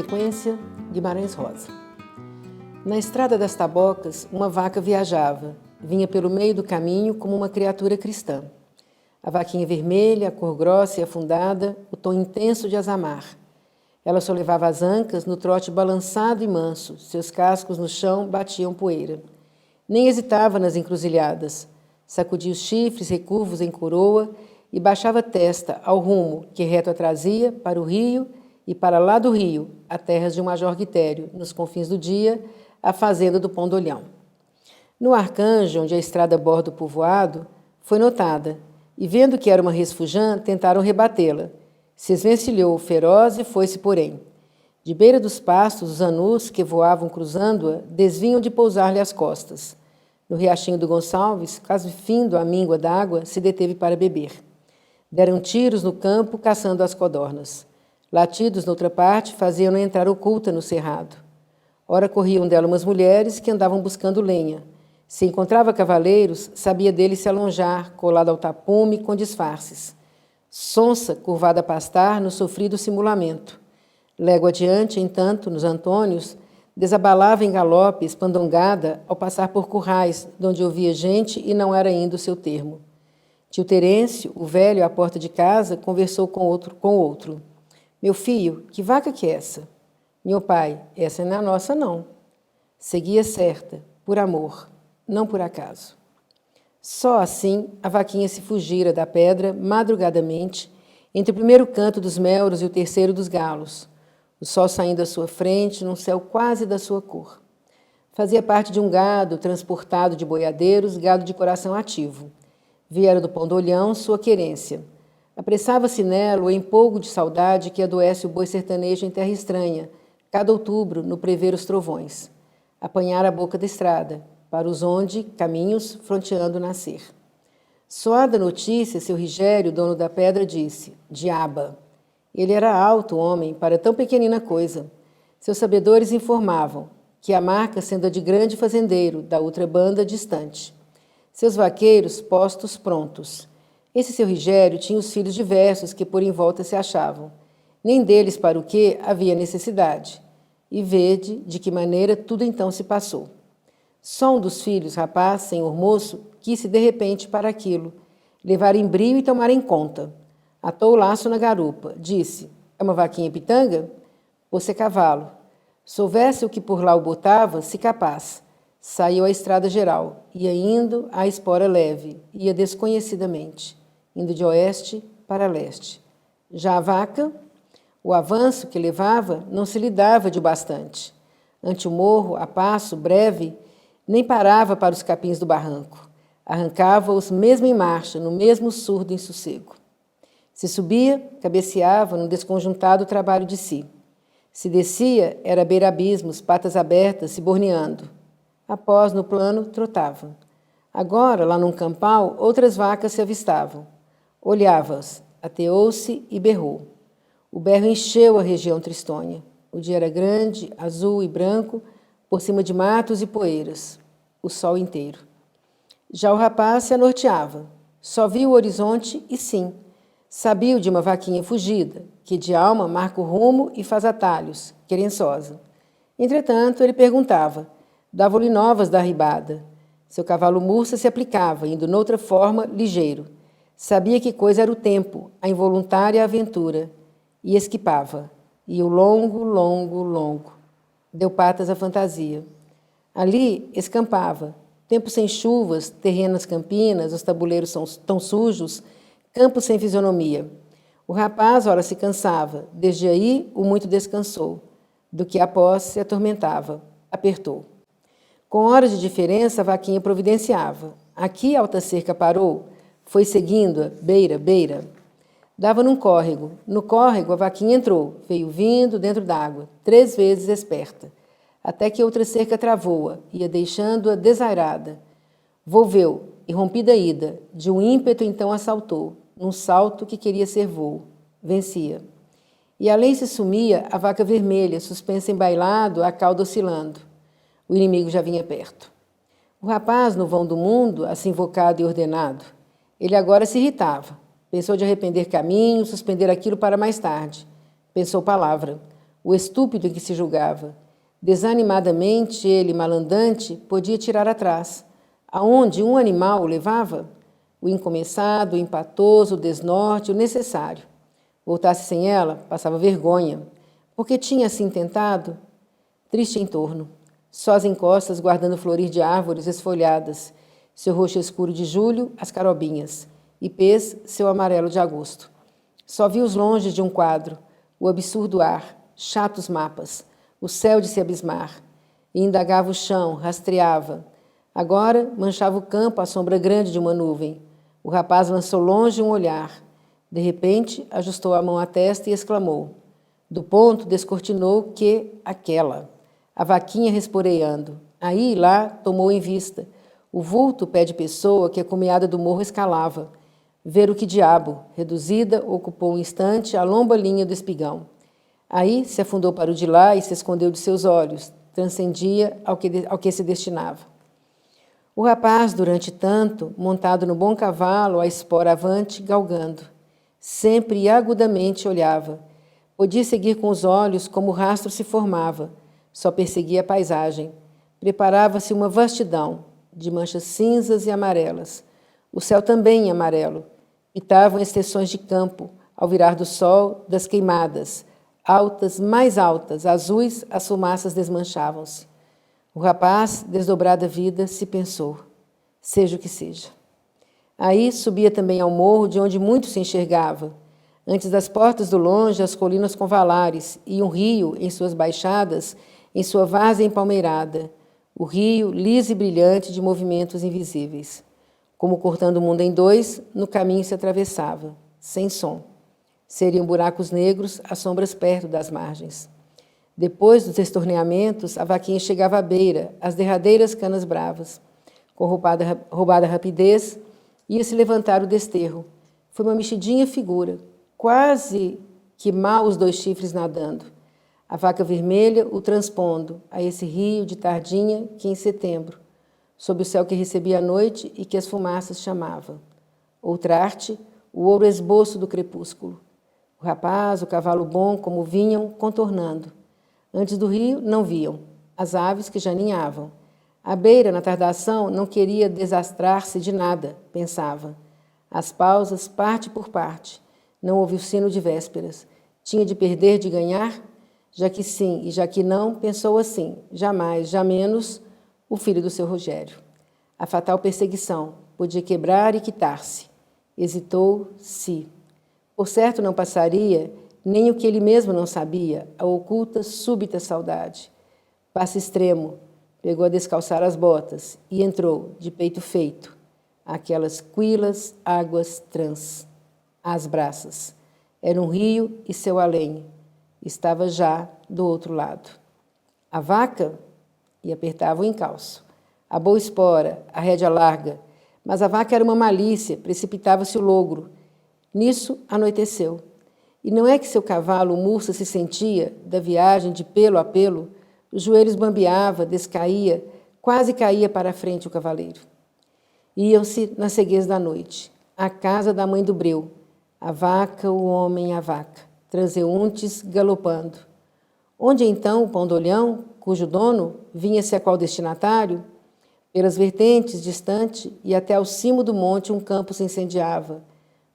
sequência, Guimarães Rosa. Na estrada das tabocas, uma vaca viajava. Vinha pelo meio do caminho como uma criatura cristã. A vaquinha vermelha, a cor grossa e afundada, o tom intenso de azamar. Ela só levava as ancas no trote balançado e manso. Seus cascos no chão batiam poeira. Nem hesitava nas encruzilhadas. Sacudia os chifres recurvos em coroa e baixava a testa ao rumo que reto a trazia para o rio e para lá do rio, a terras de um major Quitério, nos confins do dia, a fazenda do Pão do Olhão. No Arcanjo, onde a estrada borda o povoado, foi notada, e vendo que era uma resfujã, tentaram rebatê-la. Se esvencilhou feroz e foi-se, porém. De beira dos pastos, os anus que voavam cruzando-a desvinham de pousar-lhe as costas. No riachinho do Gonçalves, quase findo a míngua d'água, se deteve para beber. Deram tiros no campo, caçando as codornas. Latidos, noutra parte, faziam-na entrar oculta no cerrado. Ora corriam dela umas mulheres que andavam buscando lenha. Se encontrava cavaleiros, sabia deles se alonjar, colado ao tapume, com disfarces. Sonsa, curvada a pastar, no sofrido simulamento. Légua adiante, entanto, nos Antônios, desabalava em galope, espandongada, ao passar por currais, donde ouvia gente e não era ainda o seu termo. Tio Terêncio, o velho à porta de casa, conversou com outro. Meu filho, que vaca que é essa? Meu pai, essa não é a nossa, não. Seguia certa, por amor, não por acaso. Só assim a vaquinha se fugira da pedra, madrugadamente, entre o primeiro canto dos melros e o terceiro dos galos, o sol saindo à sua frente, num céu quase da sua cor. Fazia parte de um gado transportado de boiadeiros, gado de coração ativo. Viera do Pão do Olhão sua querência. Apressava-se nela o empolgo de saudade que adoece o boi sertanejo em terra estranha, cada outubro, no prever os trovões. Apanhara a boca da estrada, para os onde, caminhos, fronteando nascer. Soada a notícia, seu Rigério, dono da pedra, disse, diaba. Ele era alto, homem, para tão pequenina coisa. Seus sabedores informavam que a marca sendo a de grande fazendeiro, da outra banda distante. Seus vaqueiros postos prontos. Esse seu Rigério tinha os filhos diversos que por em volta se achavam. Nem deles para o que havia necessidade. E vede de que maneira tudo então se passou. Só um dos filhos, rapaz, senhor moço, quis-se de repente para aquilo, levar em brio e tomar em conta. Atou o laço na garupa, disse, é uma vaquinha pitanga? Pôs-se a cavalo. Soubesse o que por lá o botava, se capaz. Saiu à estrada geral, ia indo à espora leve, ia desconhecidamente, indo de oeste para leste. Já a vaca, o avanço que levava, não se lhe dava de bastante. Ante o morro, a passo breve, nem parava para os capins do barranco. Arrancava-os mesmo em marcha, no mesmo surdo insossego. Se subia, cabeceava no desconjuntado trabalho de si. Se descia, era beira-abismos, patas abertas, se borneando. Após, no plano, trotava. Agora, lá num campal, outras vacas se avistavam. Olhava-as, ateou-se e berrou. O berro encheu a região tristonha. O dia era grande, azul e branco, por cima de matos e poeiras. O sol inteiro. Já o rapaz se anorteava. Só via o horizonte e sim, sabia de uma vaquinha fugida, que de alma marca o rumo e faz atalhos, querençosa. Entretanto, ele perguntava, dava-lhe novas da arribada. Seu cavalo murça se aplicava, indo noutra forma, ligeiro. Sabia que coisa era o tempo, a involuntária aventura. E esquipava. E o longo, longo, longo. Deu patas à fantasia. Ali escampava. Tempo sem chuvas, terrenas campinas, os tabuleiros são tão sujos, campos sem fisionomia. O rapaz, ora, se cansava. Desde aí, o muito descansou. Do que após se atormentava. Apertou. Com horas de diferença, a vaquinha providenciava. Aqui a alta cerca parou, foi seguindo-a, beira, beira. Dava num córrego. No córrego, a vaquinha entrou, veio vindo dentro d'água, 3 vezes esperta. Até que outra cerca travou-a, ia deixando-a desairada. Volveu, e rompida a ida, de um ímpeto então assaltou, num salto que queria ser voo. Vencia. E além se sumia a vaca vermelha, suspensa em bailado, a cauda oscilando. O inimigo já vinha perto. O rapaz, no vão do mundo, assim invocado e ordenado, ele agora se irritava. Pensou de arrepender caminho, suspender aquilo para mais tarde. Pensou palavra. o estúpido em que se julgava. Desanimadamente, ele, malandante, podia tirar atrás. Aonde um animal o levava? O incomeçado, o empatoso, o desnorte, o necessário. Voltasse sem ela, passava vergonha. Porque tinha assim tentado? Triste em torno. Só as encostas guardando florir de árvores esfolhadas. Seu roxo escuro de julho, as carobinhas. E pês, seu amarelo de agosto. Só vi os longes de um quadro, o absurdo ar, chatos mapas, o céu de se abismar. E indagava o chão, rastreava. Agora manchava o campo a sombra grande de uma nuvem. O rapaz lançou longe um olhar. De repente, ajustou a mão à testa e exclamou. Do ponto, descortinou que aquela. A vaquinha resporeando. Aí e lá tomou em vista. O vulto pé de pessoa que a cumeada do morro escalava. Ver o que diabo, reduzida, ocupou um instante a lomba linha do espigão. Aí se afundou para o de lá e se escondeu de seus olhos. Transcendia ao que se destinava. O rapaz, durante tanto, montado no bom cavalo, a espora avante, galgando. Sempre e agudamente olhava. Podia seguir com os olhos como o rastro se formava. Só perseguia a paisagem. Preparava-se uma vastidão, de manchas cinzas e amarelas. O céu também amarelo. Pitavam extensões de campo, ao virar do sol, das queimadas. Altas, mais altas, azuis, as fumaças desmanchavam-se. O rapaz, desdobrada a vida, se pensou. Seja o que seja. Aí subia também ao morro, de onde muito se enxergava. Antes das portas do longe, as colinas com valares, e um rio, em suas baixadas, em sua várzea empalmeirada. O rio, liso e brilhante, de movimentos invisíveis. Como cortando o mundo em dois, no caminho se atravessava, sem som. Seriam buracos negros, as sombras perto das margens. Depois dos estorneamentos, a vaquinha chegava à beira, às derradeiras canas bravas. Com roubada rapidez, ia se levantar o desterro. Foi uma mexidinha figura, quase que mal os dois chifres nadando. A vaca vermelha o transpondo a esse rio de tardinha que em setembro, sob o céu que recebia a noite e que as fumaças chamava. Outra arte, o ouro esboço do crepúsculo. O rapaz, o cavalo bom, como vinham, contornando. Antes do rio, não viam. As aves que já ninhavam. À beira, na tardação, não queria desastrar-se de nada, pensava. As pausas, parte por parte. Não houve o sino de vésperas. Tinha de perder, de ganhar? Já que sim e já que não, pensou assim. Jamais, já menos, o filho do seu Rogério. A fatal perseguição. Podia quebrar e quitar-se. Hesitou, se. Por certo não passaria nem o que ele mesmo não sabia, a oculta, súbita saudade. Passo extremo, pegou a descalçar as botas e entrou, de peito feito, aquelas quilas águas trans, às braças. Era um rio e seu além. Estava já do outro lado. A vaca? E apertava o encalço. A boa espora, a rédea larga. Mas a vaca era uma malícia, precipitava-se o logro. Nisso, anoiteceu. E não é que seu cavalo, murça, se sentia, da viagem de pelo a pelo, os joelhos bambeava, descaía, quase caía para a frente o cavaleiro. Iam-se na ceguez da noite, à casa da mãe do breu, a vaca, o homem, a vaca, transeuntes galopando. Onde então o pão dolhão, cujo dono vinha-se a qual destinatário? Pelas vertentes, distante, e até ao cimo do monte um campo se incendiava.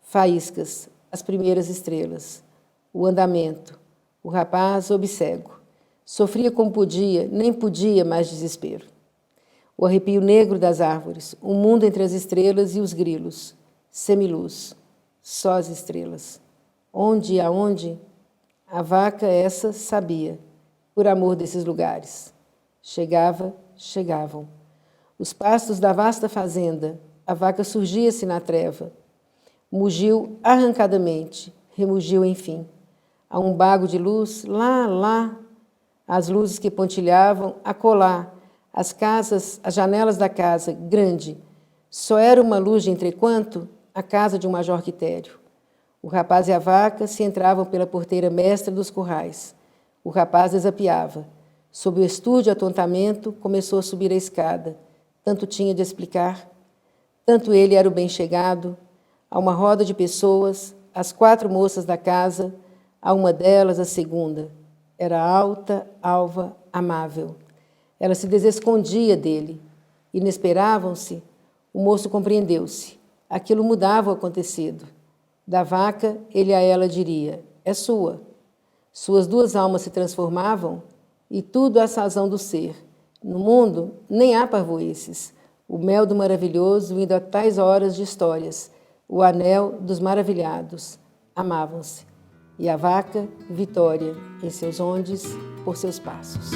Faíscas, as primeiras estrelas, o andamento, o rapaz obcego. Sofria como podia, nem podia mais desespero. O arrepio negro das árvores, o mundo entre as estrelas e os grilos, semiluz, só as estrelas. Onde e aonde? A vaca essa sabia, por amor desses lugares. Chegavam. Os pastos da vasta fazenda, a vaca surgia-se na treva. Mugiu arrancadamente, remugiu enfim. A um bago de luz, lá, as luzes que pontilhavam, acolá, as casas, as janelas da casa, grande. Só era uma luz de entrequanto, a casa de um major Quitério. O rapaz e a vaca se entravam pela porteira mestra dos currais. O rapaz desapiava. Sob o estúrdio atontamento, começou a subir a escada. Tanto tinha de explicar. Tanto ele era o bem-chegado. A uma roda de pessoas, as 4 moças da casa, a uma delas a segunda. Era alta, alva, amável. Ela se desescondia dele. Inesperavam-se, o moço compreendeu-se. Aquilo mudava o acontecido. Da vaca, ele a ela diria: é sua. Suas duas almas se transformavam e tudo à sazão do ser. No mundo, nem há parvoíces. O mel do maravilhoso indo a tais horas de histórias. O anel dos maravilhados. Amavam-se. E a vaca, Vitória, em seus ondes, por seus passos.